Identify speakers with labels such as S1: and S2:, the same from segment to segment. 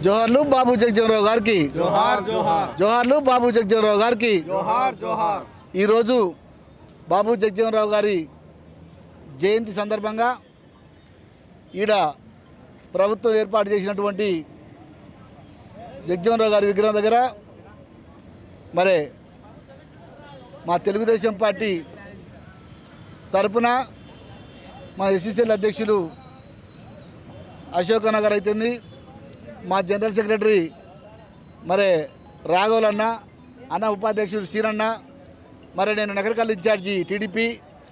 S1: జోహార్లు బాబు జగజీవనరావు గారికి
S2: జోహార్ జోహార్
S1: జోహార్లు బాబు జగజీవనరావు గారికి
S2: జోహార్ జోహార్
S1: ఈరోజు బాబు జగజీవనరావు గారి జయంతి సందర్భంగా ఈడ ప్రభుత్వం ఏర్పాటు చేసినటువంటి జగజీవనరావు గారి విగ్రహం దగ్గర మరి మా తెలుగుదేశం పార్టీ తరపున మా ఎస్సీసీఎల్ అధ్యక్షులు అశోక్ నగర్ అవుతుంది, మా జనరల్ సెక్రటరీ మరి రాఘవులన్న అన్న, ఉపాధ్యక్షుడు సీనన్న, మరి నేను నగరకల్ ఇన్ఛార్జి టీడీపీ,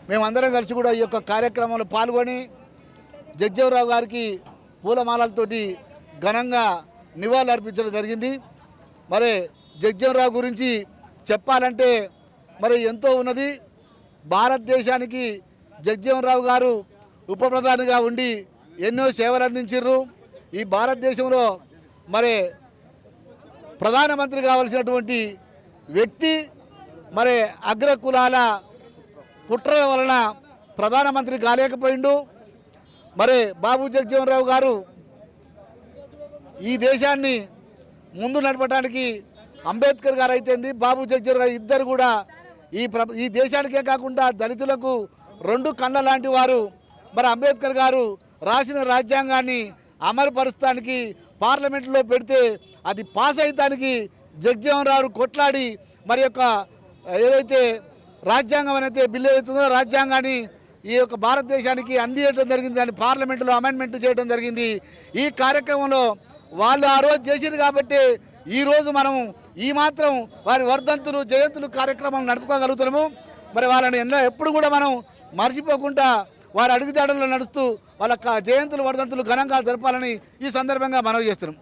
S1: మేమందరం కలిసి కూడా ఈ యొక్క కార్యక్రమంలో పాల్గొని జగజీవనరావు గారికి పూలమాలలతోటి ఘనంగా నివాళులు అర్పించడం జరిగింది. మరి జగజీవనరావు గురించి చెప్పాలంటే మరి ఎంతో ఉన్నది. భారతదేశానికి జగజీవనరావు గారు ఉప ప్రధానిగా ఉండి ఎన్నో సేవలు అందించారు. ఈ భారతదేశంలో మరి ప్రధానమంత్రి కావాల్సినటువంటి వ్యక్తి మరి అగ్ర కులాల కుట్రల వలన ప్రధానమంత్రి కాలేకపోయిండు. మరి బాబు జగజీవనరావు గారు ఈ దేశాన్ని ముందు నడపడానికి అంబేద్కర్ గారు అయితేంది, బాబు జగజీవన్ గారు ఇద్దరు కూడా ఈ దేశానికే కాకుండా దళితులకు రెండు కళ్ళ లాంటి వారు. మరి అంబేద్కర్ గారు రాసిన రాజ్యాంగాన్ని అమలుపరుస్తానికి పార్లమెంట్లో పెడితే అది పాస్ అయ్యడానికి జగజీవనరావు కొట్లాడి మరి యొక్క ఏదైతే రాజ్యాంగం అయితే బిల్లు అవుతుందో రాజ్యాంగాన్ని ఈ యొక్క భారతదేశానికి అందించడం జరిగింది. దాన్ని పార్లమెంటులో అమెండ్మెంట్ చేయడం జరిగింది. ఈ కార్యక్రమంలో వాళ్ళు ఆ రోజు చేసిరు కాబట్టి ఈరోజు మనం ఈ మాత్రం వారి వర్ధంతులు జయంతులు కార్యక్రమం నడుపుకోగలుగుతున్నాము. మరి వాళ్ళని ఎప్పుడు కూడా మనం మర్చిపోకుండా వారి అడుగుజాడల్లో నడుస్తూ వాళ్ళ జయంతులు వర్ధంతులు ఘనంగా జరపాలని ఈ సందర్భంగా మనవి చేస్తున్నాం.